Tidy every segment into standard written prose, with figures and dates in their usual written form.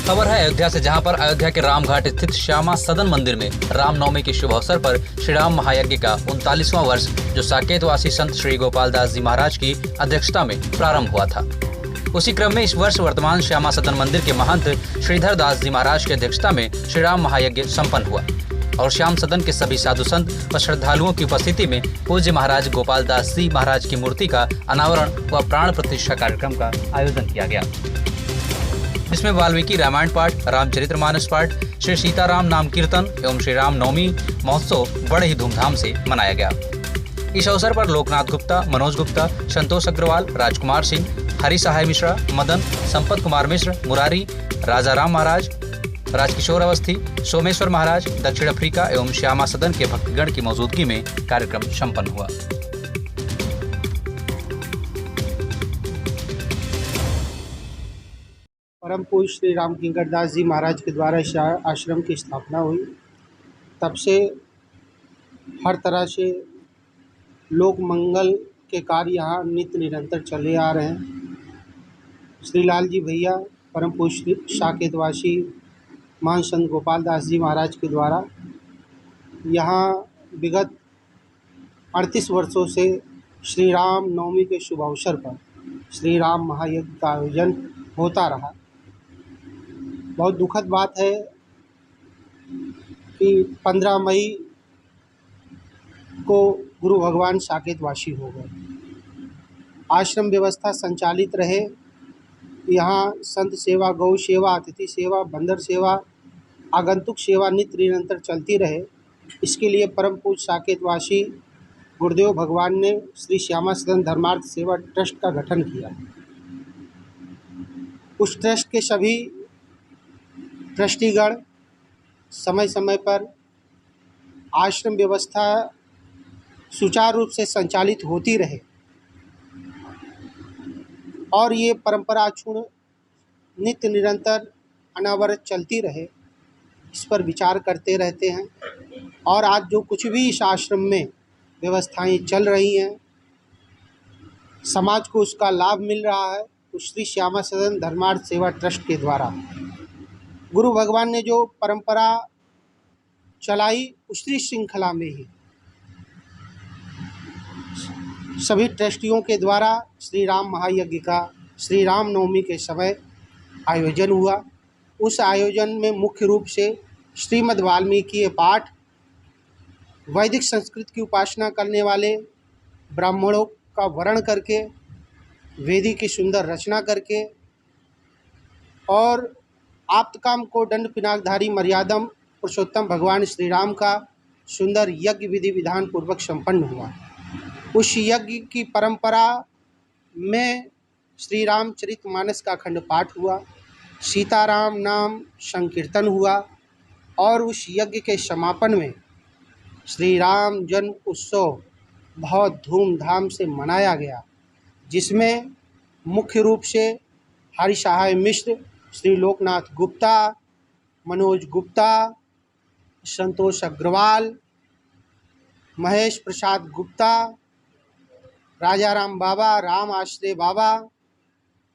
खबर है अयोध्या से, जहां पर अयोध्या के रामघाट स्थित श्यामा सदन मंदिर में रामनवमी के शुभ अवसर पर श्री राम महायज्ञ का 39वां वर्ष जो साकेतवासी संत श्री गोपाल दास जी महाराज की अध्यक्षता में प्रारंभ हुआ था। उसी क्रम में इस वर्ष वर्तमान श्यामा सदन मंदिर के महंत श्रीधर दास जी महाराज की अध्यक्षता में श्री राम महायज्ञ संपन्न हुआ और श्याम सदन के सभी साधु संत व श्रद्धालुओं की उपस्थिति में पूज्य महाराज गोपाल दास जी महाराज की मूर्ति का अनावरण व प्राण प्रतिष्ठा कार्यक्रम का आयोजन किया गया, जिसमें वाल्मीकि रामायण पाठ, रामचरितमानस पाठ, श्री सीताराम नाम कीर्तन एवं श्री राम नवमी महोत्सव बड़े ही धूमधाम से मनाया गया। इस अवसर पर लोकनाथ गुप्ता, मनोज गुप्ता, संतोष अग्रवाल, राजकुमार सिंह, हरि सहाय मिश्रा, मदन, संपत कुमार मिश्र, मुरारी, राजा राम महाराज, राजकिशोर अवस्थी, सोमेश्वर महाराज, दक्षिण अफ्रीका एवं श्यामा सदन के भक्तगण की मौजूदगी में कार्यक्रम संपन्न हुआ। परम पूज्य श्री राम किंकर दास जी महाराज के द्वारा इस आश्रम की स्थापना हुई, तब से हर तरह से लोक मंगल के कार्य यहाँ नित्य निरंतर चले आ रहे हैं। श्री लाल जी भैया परम पूज्य साकेतवासी महान संत गोपाल दास जी महाराज के द्वारा यहाँ विगत 38 वर्षों से श्री राम नवमी के शुभ अवसर पर श्री राम महायज्ञ का आयोजन होता रहा। बहुत दुखद बात है कि 15 मई को गुरु भगवान साकेतवासी हो गए। आश्रम व्यवस्था संचालित रहे, यहाँ संत सेवा, गौ सेवा, अतिथि सेवा, बंदर सेवा, आगंतुक सेवा नित्य निरंतर चलती रहे। इसके लिए परम पूज्य साकेतवासी गुरुदेव भगवान ने श्री श्यामा सदन धर्मार्थ सेवा ट्रस्ट का गठन किया। उस ट्रस्ट के सभी ट्रस्टीगण समय समय पर आश्रम व्यवस्था सुचारू रूप से संचालित होती रहे और ये परंपरा क्षुण नित्य निरंतर अनावरत चलती रहे, इस पर विचार करते रहते हैं। और आज जो कुछ भी इस आश्रम में व्यवस्थाएं चल रही हैं, समाज को उसका लाभ मिल रहा है, उस श्री श्यामा सदन धर्मार्थ सेवा ट्रस्ट के द्वारा गुरु भगवान ने जो परंपरा चलाई, उसी श्रृंखला में ही सभी ट्रस्टियों के द्वारा श्री राम महायज्ञ का श्री राम नवमी के समय आयोजन हुआ। उस आयोजन में मुख्य रूप से श्रीमद् वाल्मीकि पाठ, वैदिक संस्कृत की उपासना करने वाले ब्राह्मणों का वर्ण करके, वेदी की सुंदर रचना करके और आप्तकाम को दंड पिनाकधारी मर्यादम पुरुषोत्तम भगवान श्री राम का सुंदर यज्ञ विधि विधान पूर्वक संपन्न हुआ। उस यज्ञ की परंपरा में श्री रामचरितमानस का खंड पाठ हुआ, सीताराम नाम संकीर्तन हुआ और उस यज्ञ के समापन में श्री राम जन्म उत्सव बहुत धूमधाम से मनाया गया, जिसमें मुख्य रूप से हरि सहाय मिश्र, श्री लोकनाथ गुप्ता, मनोज गुप्ता, संतोष अग्रवाल, महेश प्रसाद गुप्ता, राजा राम बाबा, राम आश्रय बाबा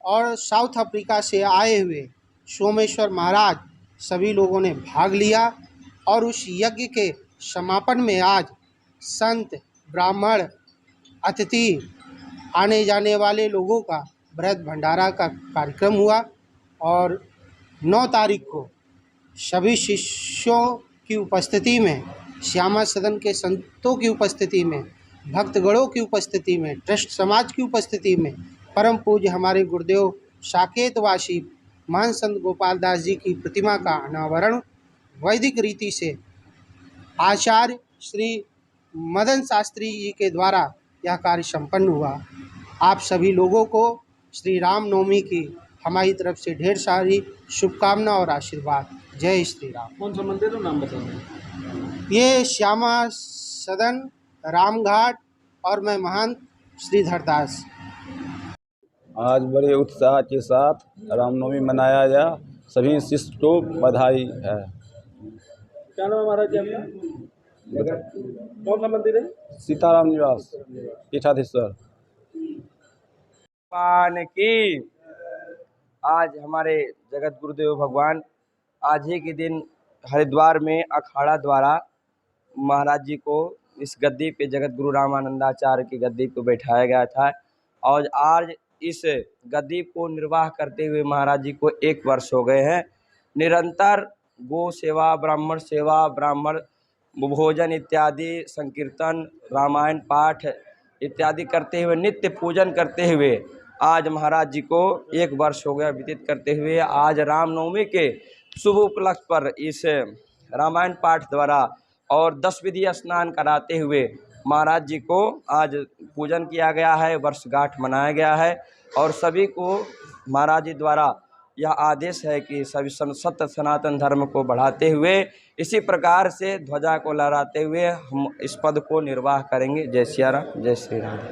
और साउथ अफ्रीका से आए हुए सोमेश्वर महाराज, सभी लोगों ने भाग लिया। और उस यज्ञ के समापन में आज संत, ब्राह्मण, अतिथि, आने जाने वाले लोगों का बृहद भंडारा का कार्यक्रम हुआ और 9 तारीख को सभी शिष्यों की उपस्थिति में, श्यामा सदन के संतों की उपस्थिति में, भक्तगणों की उपस्थिति में, ट्रस्ट समाज की उपस्थिति में परम पूज्य हमारे गुरुदेव साकेतवासी महान संत गोपाल दास जी की प्रतिमा का अनावरण वैदिक रीति से आचार्य श्री मदन शास्त्री जी के द्वारा यह कार्य संपन्न हुआ। आप सभी लोगों को श्री राम नवमी की हमारी तरफ से ढेर सारी शुभकामना और आशीर्वाद। जय श्री राम। कौन सा मंदिर है, नाम बताओ। ये श्यामा सदन रामघाट और मैं महंत श्रीधर दास। आज बड़े उत्साह के साथ रामनवमी मनाया गया। सभी शिष्य को बधाई है। क्या नाम है महाराज जी आपका? कौन सा मंदिर है? सीताराम निवास पीठाधीश्वर पान की आज हमारे जगत गुरुदेव भगवान आज ही के दिन हरिद्वार में अखाड़ा द्वारा महाराज जी को इस गद्दी पे जगत गुरु रामानंदाचार्य की गद्दी पे बैठाया गया था और आज इस गद्दी को निर्वाह करते हुए महाराज जी को 1 वर्ष हो गए हैं। निरंतर गो सेवा, ब्राह्मण भोजन इत्यादि, संकीर्तन, रामायण पाठ इत्यादि करते हुए, नित्य पूजन करते हुए आज महाराज जी को 1 वर्ष हो गया व्यतीत करते हुए। आज रामनवमी के शुभ उपलक्ष्य पर इस रामायण पाठ द्वारा और 10 विधि स्नान कराते हुए महाराज जी को आज पूजन किया गया है, वर्षगांठ मनाया गया है और सभी को महाराज जी द्वारा यह आदेश है कि सभी सत्य सनातन धर्म को बढ़ाते हुए इसी प्रकार से ध्वजा को लहराते हुए हम इस पद को निर्वाह करेंगे। जय सिया राम, जय श्री राम।